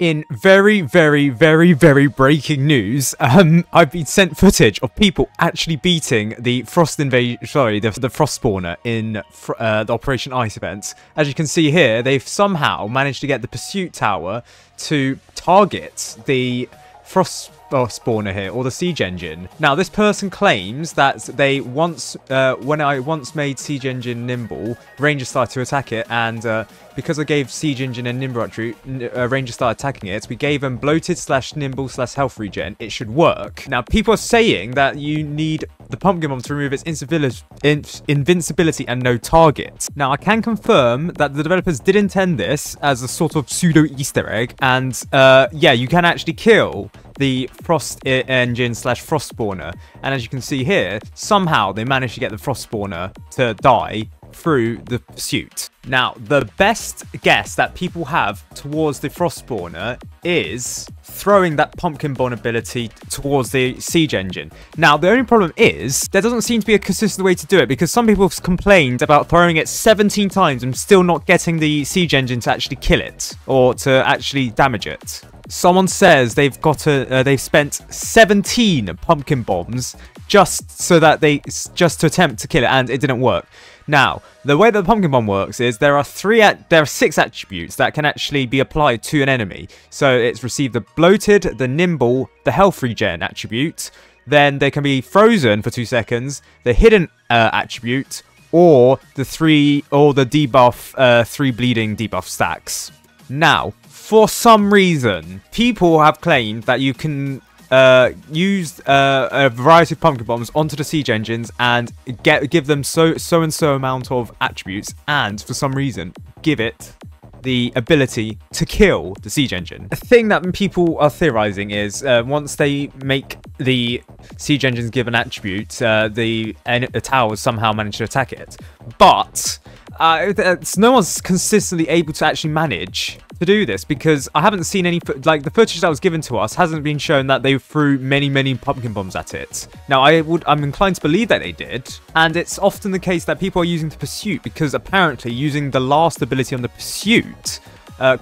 In very, very, very, very breaking news, I've been sent footage of people actually beating the Frost invasion, sorry, the Frost spawner in the Operation Ice event. As you can see here, they've somehow managed to get the Pursuit Tower to target the Frost spawner here, or the siege engine. Now, this person claims that they once, when I once made siege engine nimble, Rangers started to attack it, and because I gave siege engine and nimble attribute, Rangers started attacking it. We gave them bloated / nimble / health regen. It should work. Now, people are saying that you need the pumpkin bomb to remove its invincibility and no target. Now, I can confirm that the developers did intend this as a sort of pseudo Easter egg, and yeah, you can actually kill the Frost engine / Frost spawner, and as you can see here, somehow they managed to get the Frost spawner to die through the pursuit. Now, the best guess that people have towards the Frost spawner is throwing that pumpkin bomb ability towards the siege engine. Now, the only problem is there doesn't seem to be a consistent way to do it, because some people have complained about throwing it 17 times and still not getting the siege engine to actually kill it or to actually damage it. Someone says they've spent 17 pumpkin bombs just to attempt to kill it, and it didn't work. Now, the way that the pumpkin bomb works is there are 6 attributes that can actually be applied to an enemy. So it's received the bloated, the nimble, the health regen attribute. Then they can be frozen for 2 seconds, the hidden attribute, or the debuff 3 bleeding debuff stacks. Now, for some reason, people have claimed that you can use a variety of pumpkin bombs onto the siege engines and give them so and so amount of attributes, and for some reason give it the ability to kill the siege engine. The thing that people are theorizing is once they make the siege engines give an attribute, the towers somehow manage to attack it. But no one's consistently able to actually manage to do this, because I haven't seen any, like, the footage that was given to us hasn't been shown that they threw many pumpkin bombs at it. Now, I'm inclined to believe that they did, and it's often the case that people are using the pursuit, because apparently using the last ability on the pursuit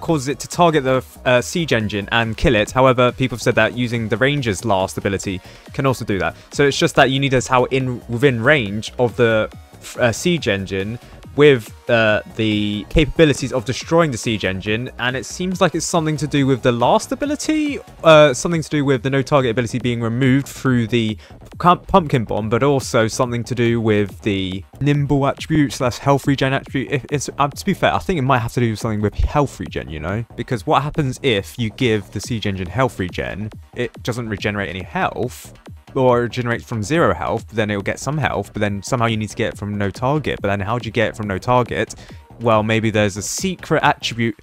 causes it to target the siege engine and kill it. However, people have said that using the ranger's last ability can also do that. So it's just that you need a tower within range of the siege engine with the capabilities of destroying the siege engine, and it seems like it's something to do with the last ability, something to do with the no target ability being removed through the pumpkin bomb, but also something to do with the nimble attribute / health regen attribute. To be fair, I think it might have to do with something with health regen, you know, because what happens if you give the siege engine health regen, it doesn't regenerate any health, or generate from 0 health, but then it'll get some health, but then somehow you need to get it from no target. But then how do you get it from no target? Well, maybe there's a secret attribute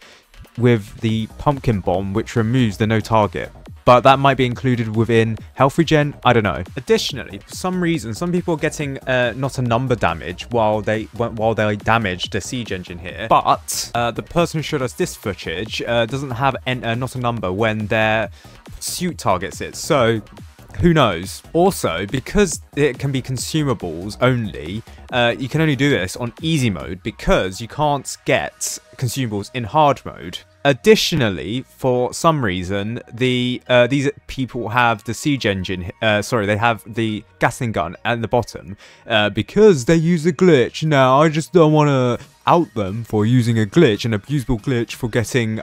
with the pumpkin bomb which removes the no target, but that might be included within health regen. I don't know. Additionally, for some reason, some people are getting not a number damage while they damage the siege engine here, but the person who showed us this footage doesn't have not a number when their suit targets it. So who knows? Also, because it can be consumables only, you can only do this on easy mode, because you can't get consumables in hard mode. Additionally, for some reason, these people have the siege engine, they have the gatling gun at the bottom, because they use a glitch. Now, I just don't want to out them for using a glitch, an abusable glitch for getting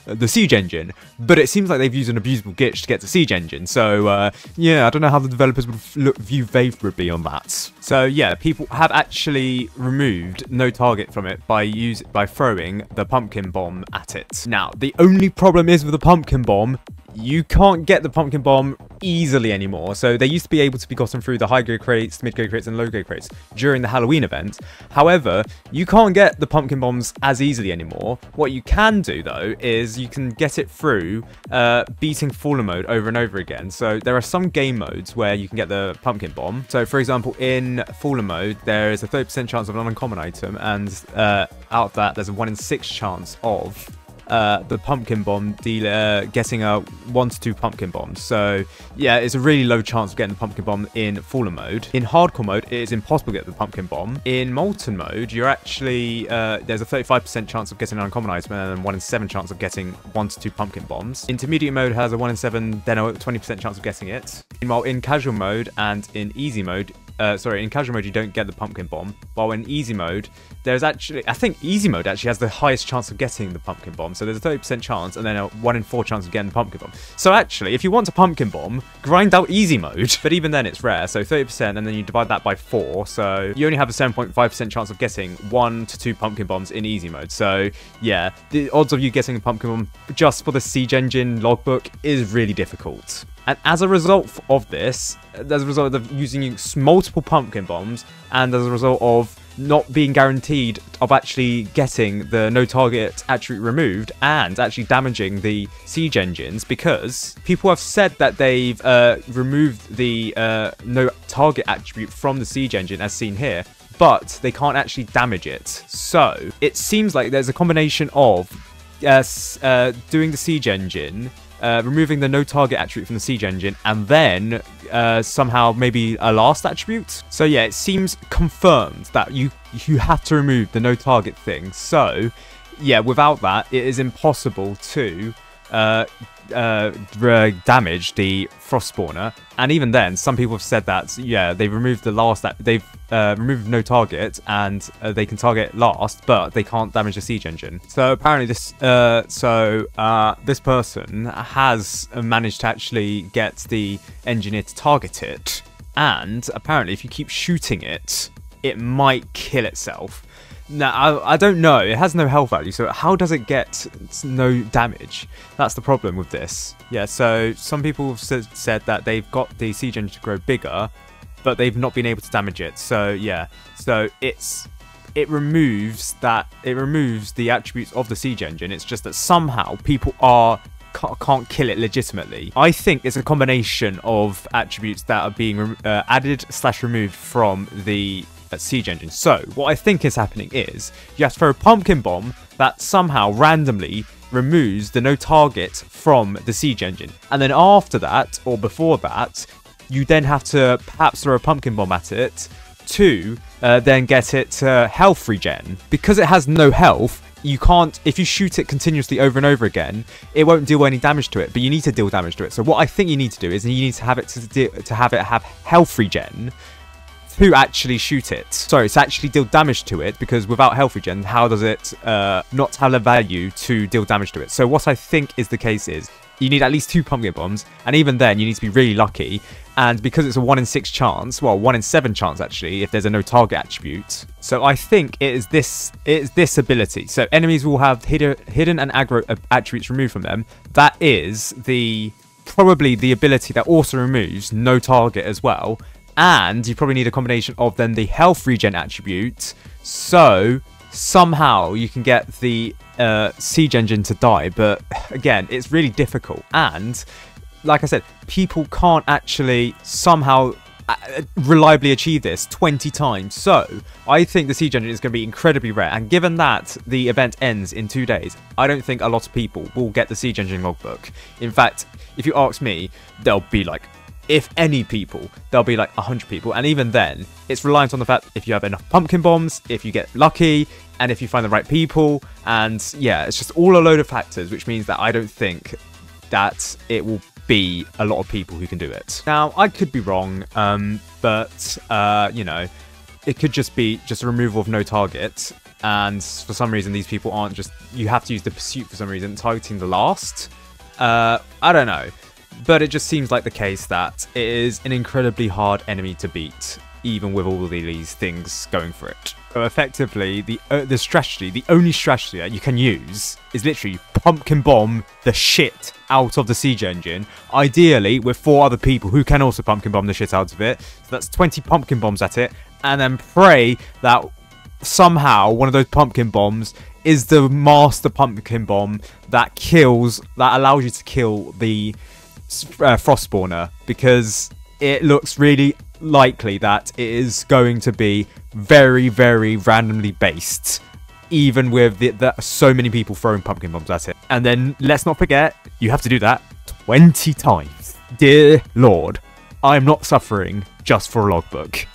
the siege engine, but it seems like they've used an abusable glitch to get the siege engine. So yeah, I don't know how the developers would view favorably on that. So yeah, people have actually removed no target from it by throwing the pumpkin bomb at it. Now, the only problem is with the pumpkin bomb, you can't get the pumpkin bomb easily anymore. So they used to be able to be gotten through the high grade crates, mid grade crates, and low grade crates during the Halloween event. However, you can't get the pumpkin bombs as easily anymore. What you can do though is you can get it through beating Fallen mode over and over again. So there are some game modes where you can get the pumpkin bomb. So for example, in Fallen mode, there is a 30% chance of an uncommon item, and out of that, there's a 1 in 6 chance of the pumpkin bomb dealer getting a 1 to 2 pumpkin bombs. So yeah, it's a really low chance of getting the pumpkin bomb in Fallen mode. In hardcore mode, it is impossible to get the pumpkin bomb. In Molten mode, you're actually there's a 35% chance of getting an uncommon item and a 1 in 7 chance of getting 1 to 2 pumpkin bombs. Intermediate mode has a 1 in 7, then a 20% chance of getting it. Meanwhile, in casual mode and in easy mode, in casual mode you don't get the pumpkin bomb, while in easy mode there's actually, I think easy mode actually has the highest chance of getting the pumpkin bomb. So there's a 30% chance and then a 1 in 4 chance of getting the pumpkin bomb. So actually, if you want a pumpkin bomb, grind out easy mode. But even then it's rare, so 30% and then you divide that by 4, so you only have a 7.5% chance of getting 1 to 2 pumpkin bombs in easy mode. So yeah, the odds of you getting a pumpkin bomb just for the Siege Engine logbook is really difficult. And as a result of this, as a result of using multiple pumpkin bombs, and as a result of not being guaranteed of actually getting the no target attribute removed and actually damaging the siege engines, because people have said that they've removed the no target attribute from the siege engine as seen here, but they can't actually damage it. So it seems like there's a combination of doing the siege engine, removing the no target attribute from the siege engine, and then somehow maybe a last attribute. So yeah, it seems confirmed that you have to remove the no target thing. So yeah, without that it is impossible to damage the frost spawner. And even then, some people have said that yeah, they've removed the last, they've removed no target and they can target last, but they can't damage the siege engine. So apparently this this person has managed to actually get the engineer to target it, and apparently if you keep shooting it, it might kill itself. Now, I don't know, it has no health value, so how does it get no damage? That's the problem with this. Yeah, so some people have said that they've got the siege engine to grow bigger, but they've not been able to damage it. So yeah, so it removes the attributes of the siege engine. It's just that somehow people can't kill it legitimately. I think it's a combination of attributes that are being added/removed from the siege engine. So what I think is happening is you have to throw a pumpkin bomb that somehow randomly removes the no target from the siege engine, and then after that, or before that, you then have to perhaps throw a pumpkin bomb at it to then get it health regen. Because it has no health, you can't, if you shoot it continuously over and over again, it won't deal any damage to it, but you need to deal damage to it. So what I think you need to do is you need to have it have health regen to actually shoot it. Sorry, to actually deal damage to it, because without health regen, how does it not have a value to deal damage to it? So what I think is the case is you need at least 2 pumpkin bombs, and even then you need to be really lucky, and because it's a 1 in 6 chance, well 1 in 7 chance actually, if there's a no target attribute. So I think it is this ability. So enemies will have hidden and aggro attributes removed from them. That is probably the ability that also removes no target as well. And you probably need a combination of then the health regen attribute, so somehow you can get the siege engine to die. But again, it's really difficult, and like I said, people can't actually somehow reliably achieve this 20 times. So I think the siege engine is going to be incredibly rare, and given that the event ends in 2 days, I don't think a lot of people will get the siege engine logbook. In fact, if you ask me, there'll be like, if any people, there'll be like 100 people, and even then it's reliant on the fact if you have enough pumpkin bombs, if you get lucky, and if you find the right people. And yeah, it's just all a load of factors, which means that I don't think that it will be a lot of people who can do it. Now I could be wrong, but you know, it could just be a removal of no target, and for some reason these people aren't just, you have to use the pursuit for some reason, targeting the last. I don't know. But it just seems like the case that it is an incredibly hard enemy to beat, even with all of these things going for it. So effectively, the only strategy that you can use is literally pumpkin bomb the shit out of the siege engine, ideally with 4 other people who can also pumpkin bomb the shit out of it. So that's 20 pumpkin bombs at it, and then pray that somehow one of those pumpkin bombs is the master pumpkin bomb that allows you to kill the frost spawner, because it looks really likely that it is going to be very, very randomly based, even with so many people throwing pumpkin bombs at it. And then let's not forget, you have to do that 20 times. Dear Lord, I'm not suffering just for a logbook.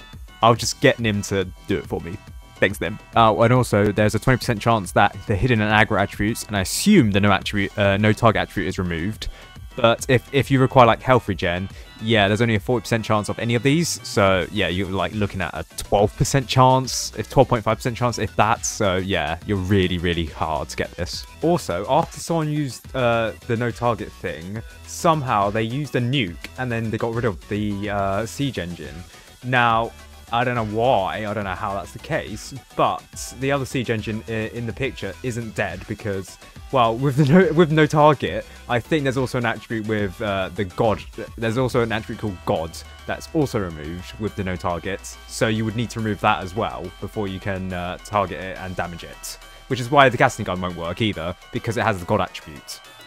I'll just get Nim to do it for me. Thanks, Nim. And also, there's a 20% chance that the hidden and aggro attributes, and I assume the no target attribute is removed. But if you require like health regen, yeah, there's only a 40% chance of any of these. So yeah, you're like looking at a 12% chance, if 12.5% chance, if that. So yeah, you're really hard to get this. Also, after someone used the no target thing, somehow they used a nuke and then they got rid of the siege engine. Now, I don't know why, I don't know how that's the case, but the other siege engine in the picture isn't dead because, well, with no target, I think there's also an attribute with the god. There's also an attribute called God that's also removed with the no target, so you would need to remove that as well before you can target it and damage it. Which is why the casting gun won't work either, because it has the god attribute.